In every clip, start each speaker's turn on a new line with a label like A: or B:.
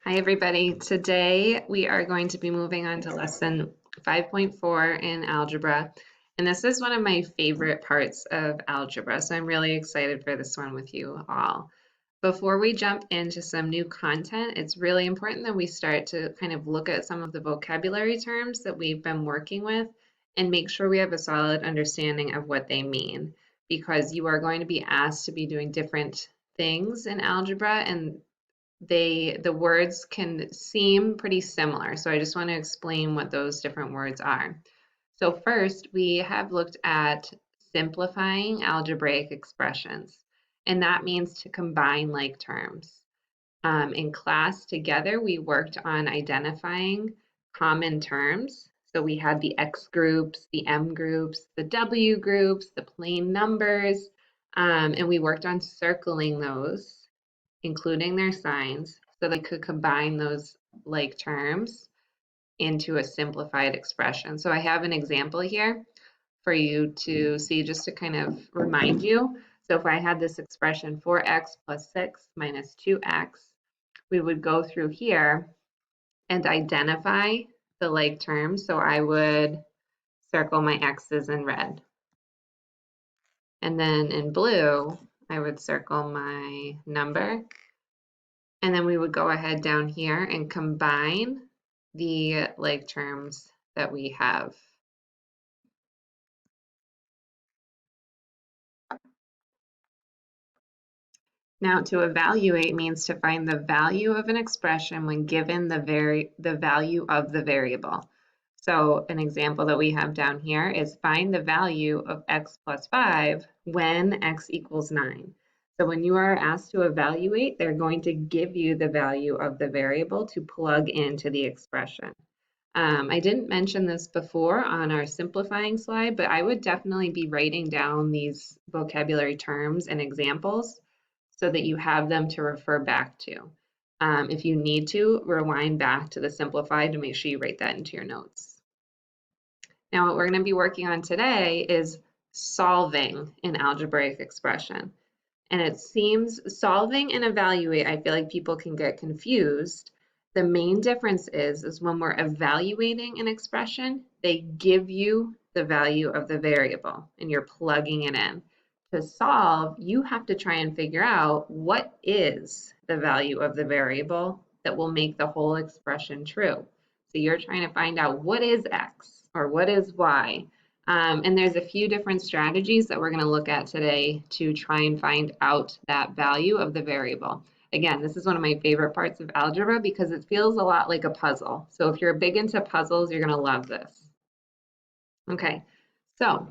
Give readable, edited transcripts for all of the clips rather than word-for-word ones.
A: Hi, everybody. Today we are going to be moving on to lesson 5.4 in algebra. And this is one of my favorite parts of algebra, so I'm really excited for this one with you all. Before we jump into some new content, it's really important that we start to kind of look at some of the vocabulary terms that we've been working with and make sure we have a solid understanding of what they mean, because you are going to be asked to be doing different things in algebra, and the words can seem pretty similar. So I just want to explain what those different words are. So first, we have looked at simplifying algebraic expressions, and that means to combine like terms. In class together, we worked on identifying common terms. So we had the X groups, the M groups, the W groups, the plain numbers, and we worked on circling those, including their signs, so they could combine those like terms into a simplified expression. So I have an example here for you to see, just to kind of remind you. So if I had this expression 4x plus 6 minus 2x, we would go through here and identify the like terms. So I would circle my x's in red. And then in blue, I would circle my number. And then we would go ahead down here and combine the like terms that we have. Now, to evaluate means to find the value of an expression when given the value of the variable. So an example that we have down here is find the value of x plus 5 when x equals 9. So when you are asked to evaluate, they're going to give you the value of the variable to plug into the expression. I didn't mention this before on our simplifying slide, but I would definitely be writing down these vocabulary terms and examples so that you have them to refer back to. If you need to, rewind back to the simplified to make sure you write that into your notes. Now, what we're going to be working on today is solving an algebraic expression. And it seems solving and evaluate, I feel like people can get confused. The main difference is when we're evaluating an expression, they give you the value of the variable and you're plugging it in. To solve, you have to try and figure out what is the value of the variable that will make the whole expression true. So you're trying to find out what is x or what is y. And there's a few different strategies that we're going to look at today to try and find out that value of the variable. Again, this is one of my favorite parts of algebra because it feels a lot like a puzzle. So if you're big into puzzles, you're going to love this. Okay, so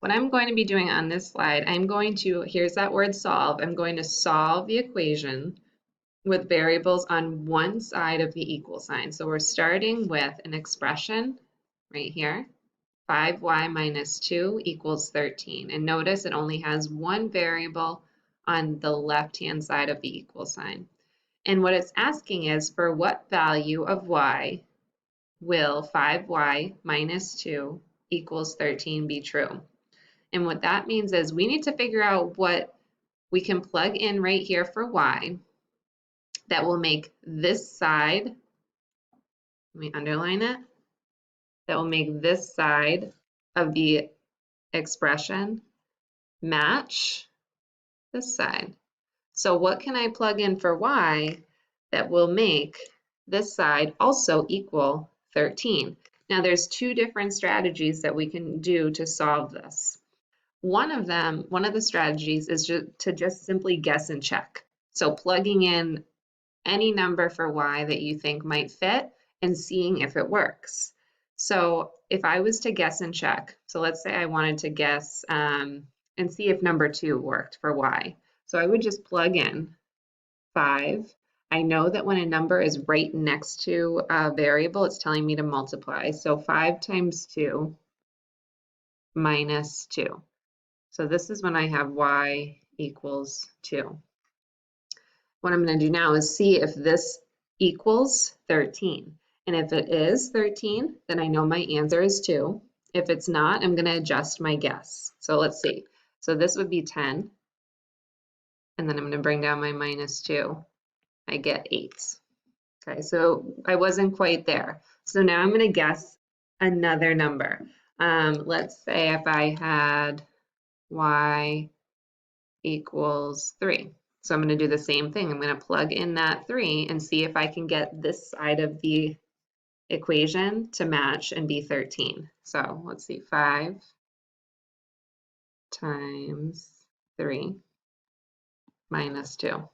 A: what I'm going to be doing on this slide, here's that word solve, I'm going to solve the equation with variables on one side of the equal sign. So we're starting with an expression right here. 5y minus 2 equals 13. And notice it only has one variable on the left-hand side of the equal sign. And what it's asking is, for what value of y will 5y minus 2 equals 13 be true? And what that means is we need to figure out what we can plug in right here for y that will make this side, let me underline it, that will make this side of the expression match this side. So what can I plug in for y that will make this side also equal 13? Now there's two different strategies that we can do to solve this. One of the strategies is to just simply guess and check. So plugging in any number for y that you think might fit and seeing if it works. So if I was to guess and check, so let's say I wanted to guess and see if number 2 worked for y. So I would just plug in 5. I know that when a number is right next to a variable, it's telling me to multiply. So 5 times 2 minus 2. So this is when I have y equals 2. What I'm going to do now is see if this equals 13. And if it is 13, then I know my answer is 2. If it's not, I'm going to adjust my guess. So let's see. So this would be 10. And then I'm going to bring down my minus 2. I get 8. Okay, so I wasn't quite there. So now I'm going to guess another number. Let's say if I had y equals 3. So I'm going to do the same thing. I'm going to plug in that 3 and see if I can get this side of the equation to match and be 13. So let's see, 5 times 3 minus 2.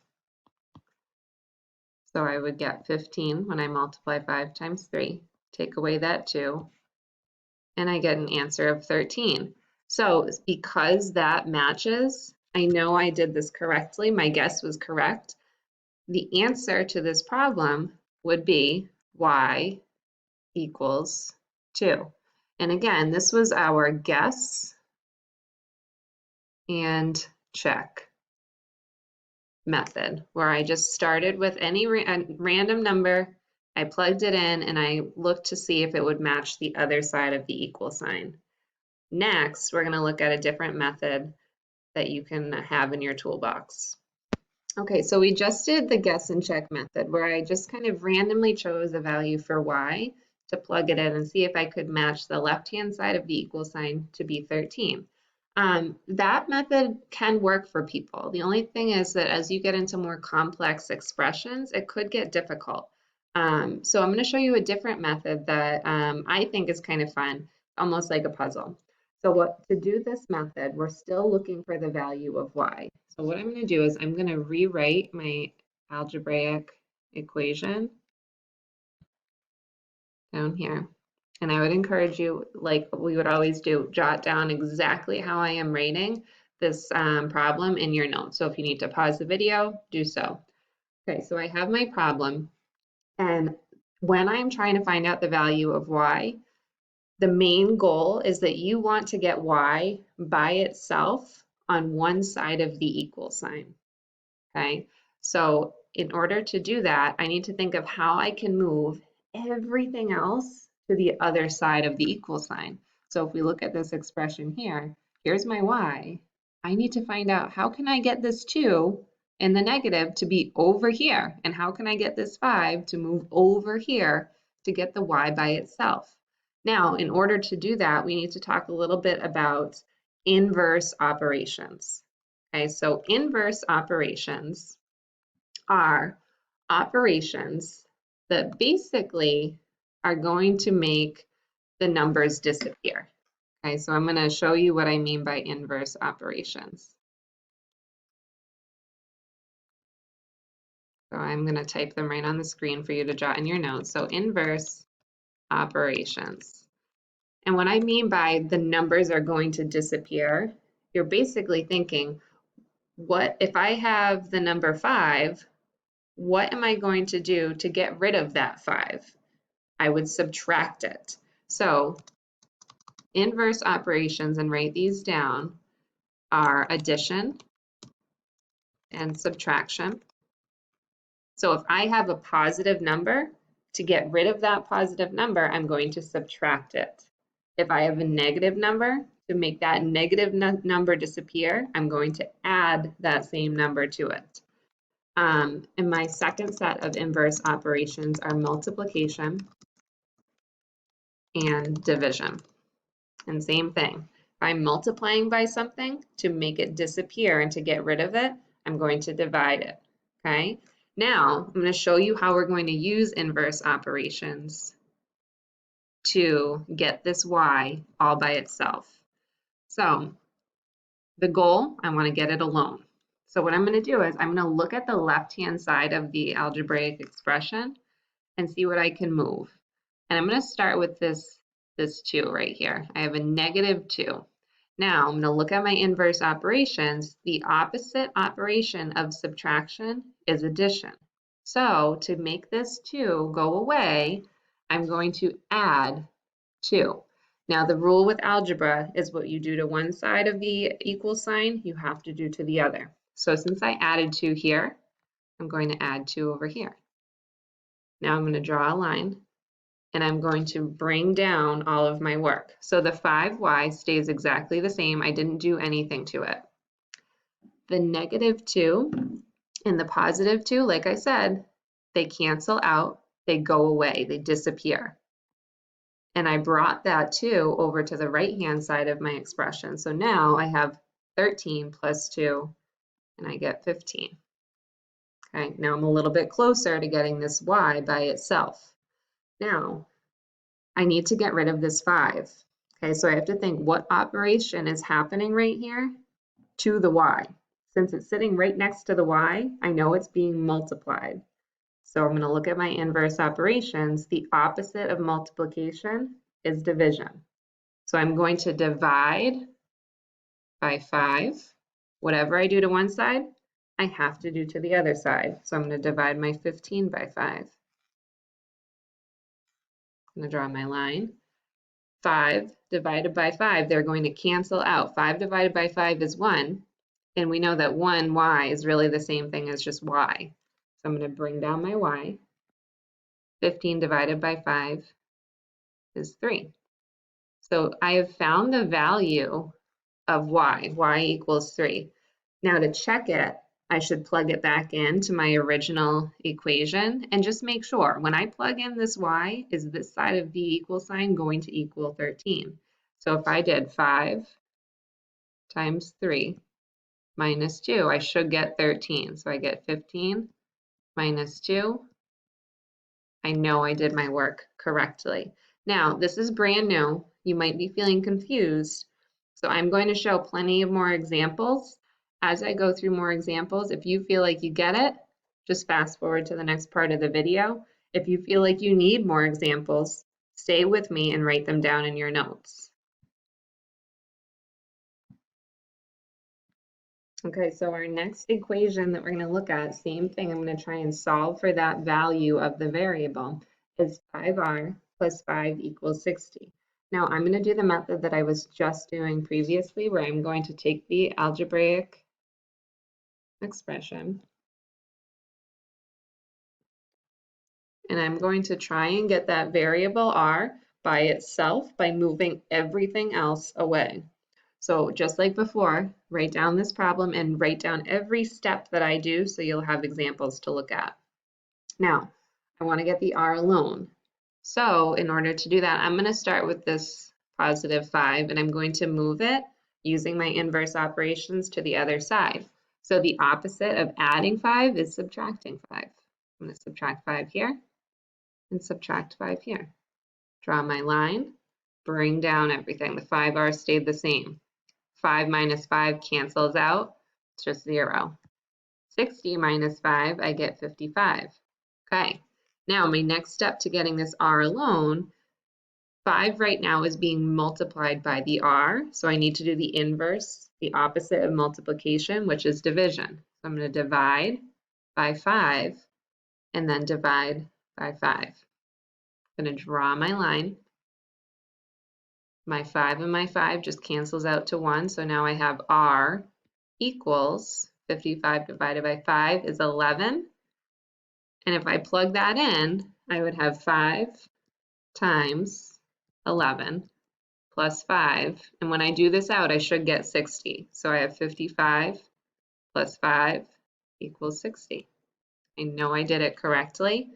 A: So I would get 15 when I multiply 5 times 3, take away that 2, and I get an answer of 13. So because that matches, I know I did this correctly, my guess was correct. The answer to this problem would be y equals 2. And again, this was our guess and check method, where I just started with any random number, I plugged it in, and I looked to see if it would match the other side of the equal sign. Next, we're going to look at a different method that you can have in your toolbox. Okay, so we just did the guess and check method, where I just kind of randomly chose a value for y to plug it in and see if I could match the left-hand side of the equal sign to be 13. That method can work for people. The only thing is that as you get into more complex expressions, it could get difficult. So I'm going to show you a different method that I think is kind of fun, almost like a puzzle. So to do this method, we're still looking for the value of y. So what I'm going to do is I'm going to rewrite my algebraic equation down here. And I would encourage you, like we would always do, jot down exactly how I am rating this problem in your notes. So if you need to pause the video, do so. Okay, so I have my problem. And when I'm trying to find out the value of y, the main goal is that you want to get y by itself on one side of the equal sign. Okay, so in order to do that, I need to think of how I can move everything else to the other side of the equal sign. So if we look at this expression here, here's my y. I need to find out how can I get this 2 and the negative to be over here, and how can I get this 5 to move over here to get the y by itself. Now, in order to do that, we need to talk a little bit about inverse operations. Okay, so inverse operations are operations that basically are going to make the numbers disappear. Okay, so I'm going to show you what I mean by inverse operations. So I'm going to type them right on the screen for you to jot in your notes. So inverse operations. And what I mean by the numbers are going to disappear, you're basically thinking, what if I have the number 5, what am I going to do to get rid of that 5? I would subtract it. So inverse operations, and write these down, are addition and subtraction. So if I have a positive number, to get rid of that positive number, I'm going to subtract it. If I have a negative number, to make that negative number disappear, I'm going to add that same number to it. And my second set of inverse operations are multiplication and division. And same thing. If I'm multiplying by something, to make it disappear and to get rid of it, I'm going to divide it. Okay? Now, I'm going to show you how we're going to use inverse operations to get this y all by itself. So, the goal, I want to get it alone. So what I'm going to do is I'm going to look at the left-hand side of the algebraic expression and see what I can move. And I'm going to start with this 2 right here. I have a negative 2. Now I'm going to look at my inverse operations. The opposite operation of subtraction is addition. So to make this 2 go away, I'm going to add 2. Now the rule with algebra is what you do to one side of the equal sign, you have to do to the other. So since I added 2 here, I'm going to add 2 over here. Now I'm going to draw a line, and I'm going to bring down all of my work. So the 5y stays exactly the same. I didn't do anything to it. The negative 2, And the positive 2, like I said, they cancel out, they go away, they disappear. And I brought that 2 over to the right-hand side of my expression. So now I have 13 plus 2, and I get 15. Okay, now I'm a little bit closer to getting this y by itself. Now, I need to get rid of this 5. Okay, so I have to think what operation is happening right here to the y. Since it's sitting right next to the y, I know it's being multiplied. So I'm going to look at my inverse operations. The opposite of multiplication is division. So I'm going to divide by 5. Whatever I do to one side, I have to do to the other side. So I'm going to divide my 15 by 5. I'm going to draw my line. 5 divided by 5, they're going to cancel out. 5 divided by 5 is 1. And we know that 1y is really the same thing as just y. So I'm going to bring down my y. 15 divided by 5 is 3. So I have found the value of y equals 3. Now to check it, I should plug it back into my original equation and just make sure when I plug in this y, is this side of the equal sign going to equal 13? So if I did 5 times 3 minus 2, I should get 13. So I get 15 minus 2. I know I did my work correctly. Now, this is brand new. You might be feeling confused. So I'm going to show plenty of more examples. As I go through more examples, if you feel like you get it, just fast forward to the next part of the video. If you feel like you need more examples, stay with me and write them down in your notes. Okay, so our next equation that we're going to look at, same thing, I'm going to try and solve for that value of the variable, is 5r plus 5 equals 60. Now I'm going to do the method that I was just doing previously, where I'm going to take the algebraic expression and I'm going to try and get that variable r by itself by moving everything else away. So just like before, write down this problem and write down every step that I do so you'll have examples to look at. Now, I want to get the r alone. So in order to do that, I'm going to start with this positive 5 and I'm going to move it using my inverse operations to the other side. So the opposite of adding 5 is subtracting 5. I'm going to subtract 5 here and subtract 5 here. Draw my line, bring down everything. The 5r stayed the same. 5 minus 5 cancels out, it's just 0. 60 minus 5, I get 55. Okay, now my next step to getting this r alone, 5 right now is being multiplied by the r, so I need to do the inverse, the opposite of multiplication, which is division. So I'm going to divide by 5 and then divide by 5. I'm going to draw my line. My 5 and my 5 just cancels out to 1, so now I have r equals 55 divided by 5 is 11. And if I plug that in, I would have 5 times 11 plus 5. And when I do this out, I should get 60. So I have 55 plus 5 equals 60. I know I did it correctly.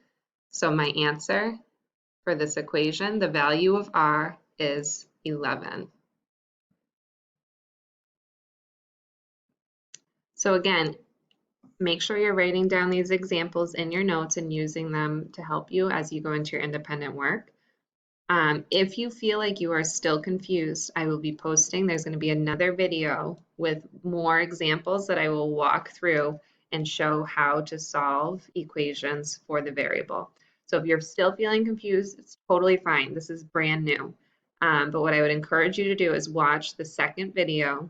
A: So my answer for this equation, the value of r is 11. So again, make sure you're writing down these examples in your notes and using them to help you as you go into your independent work. If you feel like you are still confused, I will be posting, there's going to be another video with more examples that I will walk through and show how to solve equations for the variable. So if you're still feeling confused, it's totally fine. This is brand new. But what I would encourage you to do is watch the second video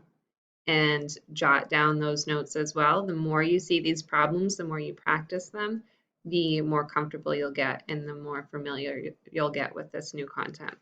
A: and jot down those notes as well. The more you see these problems, the more you practice them, the more comfortable you'll get and the more familiar you'll get with this new content.